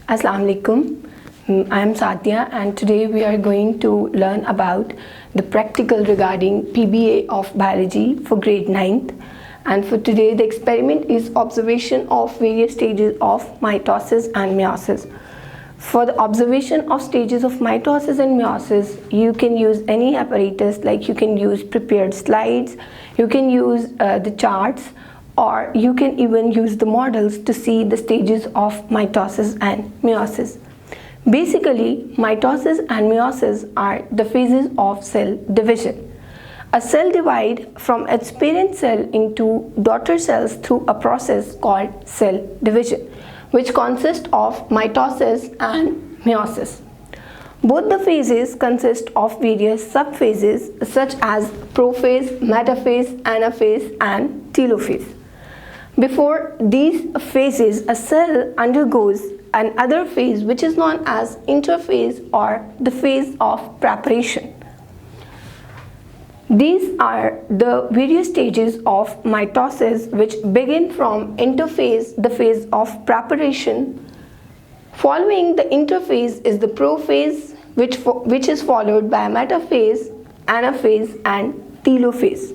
Assalamu alaikum. I am Sadia and today we are going to learn about the practical regarding PBA of biology for grade 9th. And for today the experiment is observation of various stages of mitosis and meiosis. For the observation of stages of mitosis and meiosis, you can use any apparatus, like you can use prepared slides, you can use the charts, or you can even use the models to see the stages of mitosis and meiosis. Basically, mitosis and meiosis are the phases of cell division. A cell divides from its parent cell into daughter cells through a process called cell division, which consists of mitosis and meiosis. Both the phases consist of various subphases such as prophase, metaphase, anaphase, and telophase. Before these phases, a cell undergoes another phase which is known as interphase or the phase of preparation. These are the various stages of mitosis which begin from interphase, the phase of preparation. Following the interphase is the prophase, which is followed by metaphase, anaphase, and telophase.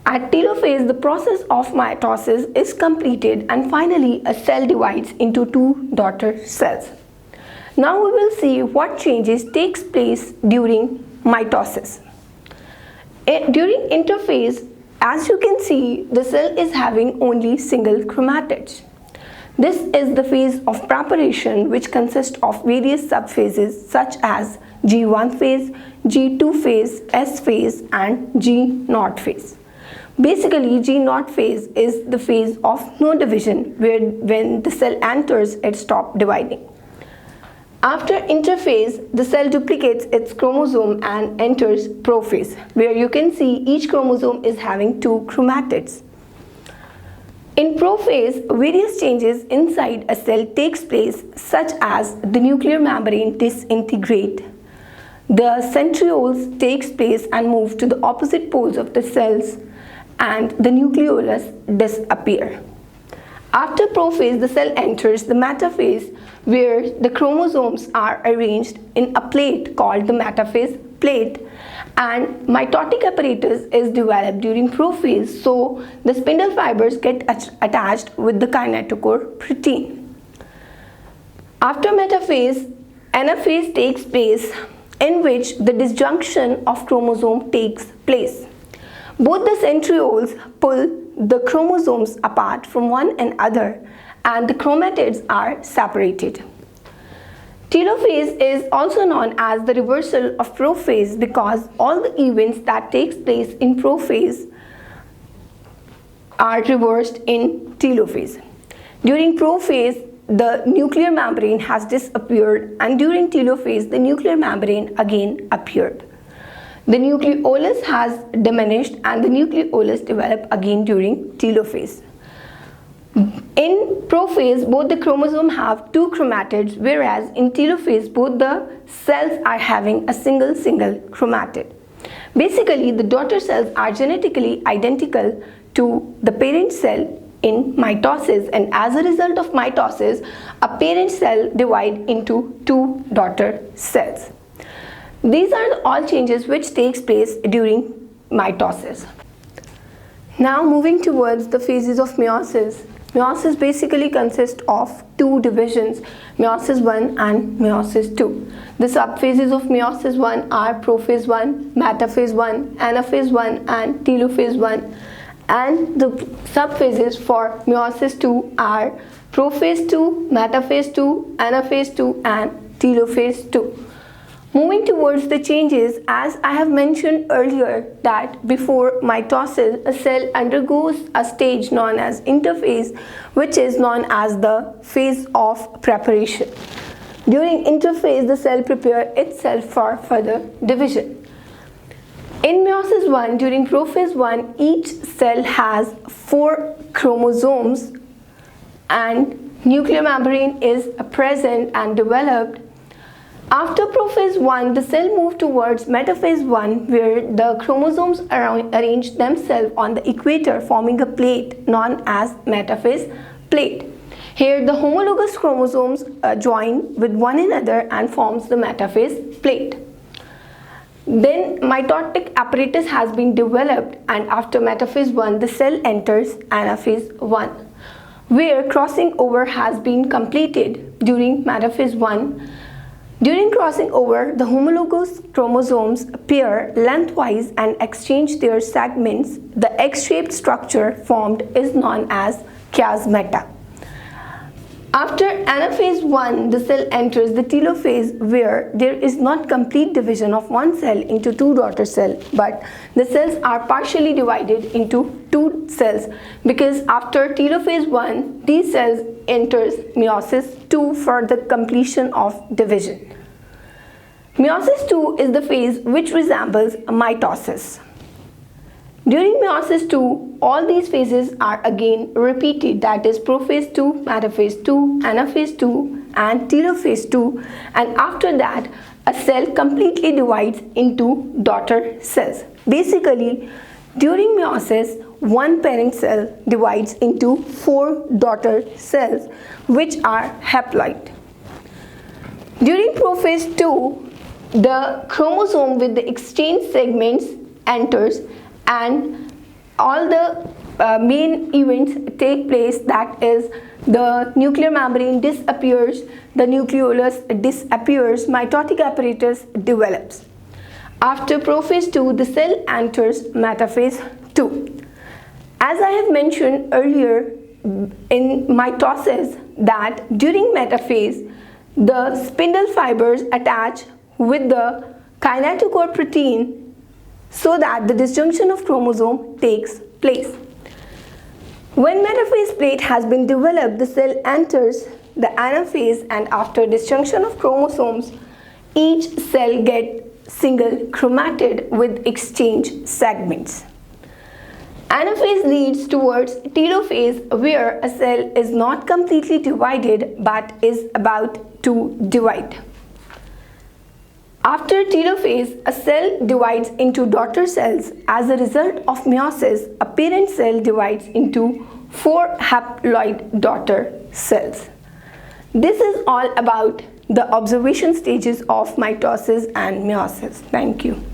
At telophase, the process of mitosis is completed and finally a cell divides into two daughter cells. Now we will see what changes takes place during mitosis. During interphase, as you can see, the cell is having only single chromatids. This is the phase of preparation, which consists of various subphases such as G1 phase, G2 phase, S phase, and G0 phase. Basically, G0 phase is the phase of no division, where when the cell enters, it stops dividing. After interphase, the cell duplicates its chromosome and enters prophase, where you can see each chromosome is having two chromatids. In prophase, various changes inside a cell takes place, such as the nuclear membrane disintegrate. The centrioles takes place and move to the opposite poles of the cells, and the nucleolus disappear. After prophase, the cell enters the metaphase, where the chromosomes are arranged in a plate called the metaphase plate, and mitotic apparatus is developed during prophase, so the spindle fibers get attached with the kinetochore protein. After metaphase, anaphase takes place, in which the disjunction of chromosome takes place. Both the centrioles pull the chromosomes apart from one another and the chromatids are separated. Telophase is also known as the reversal of prophase because all the events that takes place in prophase are reversed in telophase. During prophase, the nuclear membrane has disappeared, and during telophase, the nuclear membrane again appeared. The nucleolus has diminished and the nucleolus developed again during telophase. In prophase, both the chromosomes have two chromatids, whereas in telophase, both the cells are having a single chromatid. Basically, the daughter cells are genetically identical to the parent cell in mitosis, and as a result of mitosis, a parent cell divides into two daughter cells. These are all changes which takes place during mitosis. Now moving towards the phases of meiosis. Meiosis basically consists of two divisions, meiosis 1 and meiosis 2. The subphases of meiosis 1 are prophase 1, metaphase 1, anaphase 1, and telophase 1. And the subphases for meiosis 2 are prophase 2, metaphase 2, anaphase 2, and telophase 2. Moving towards the changes, as I have mentioned earlier that before mitosis, a cell undergoes a stage known as interphase, which is known as the phase of preparation. During interphase, the cell prepares itself for further division. In meiosis 1, during prophase 1, each cell has 4 chromosomes and nuclear membrane is present and developed. After prophase 1, the cell moved towards metaphase 1, where the chromosomes arrange themselves on the equator, forming a plate known as metaphase plate. Here the homologous chromosomes join with one another and forms the metaphase plate. Then mitotic apparatus has been developed, and after metaphase 1 the cell enters anaphase 1, where crossing over has been completed during metaphase 1. During crossing over, the homologous chromosomes pair lengthwise and exchange their segments. The X-shaped structure formed is known as chiasmata. After anaphase 1, the cell enters the telophase, where there is not complete division of one cell into two daughter cells, but the cells are partially divided into two cells, because after telophase 1, these cells enters meiosis 2 for the completion of division. Meiosis 2 is the phase which resembles mitosis. During meiosis 2, all these phases are again repeated, that is prophase 2, metaphase 2, anaphase 2 and telophase 2, and after that a cell completely divides into daughter cells. Basically, during meiosis, one parent cell divides into 4 daughter cells which are haploid. During prophase 2, the chromosome with the exchange segments enters, and all the main events take place, that is the nuclear membrane disappears, the nucleolus disappears, mitotic apparatus develops. After prophase 2, the cell enters metaphase 2. As I have mentioned earlier in mitosis that during metaphase, the spindle fibers attach with the kinetochore protein so that the disjunction of chromosome takes place. When metaphase plate has been developed, the cell enters the anaphase, and after disjunction of chromosomes, each cell gets single chromatid with exchange segments. Anaphase leads towards telophase, where a cell is not completely divided but is about to divide. After telophase, a cell divides into daughter cells. As a result of meiosis, a parent cell divides into 4 haploid daughter cells. This is all about the observation stages of mitosis and meiosis. Thank you.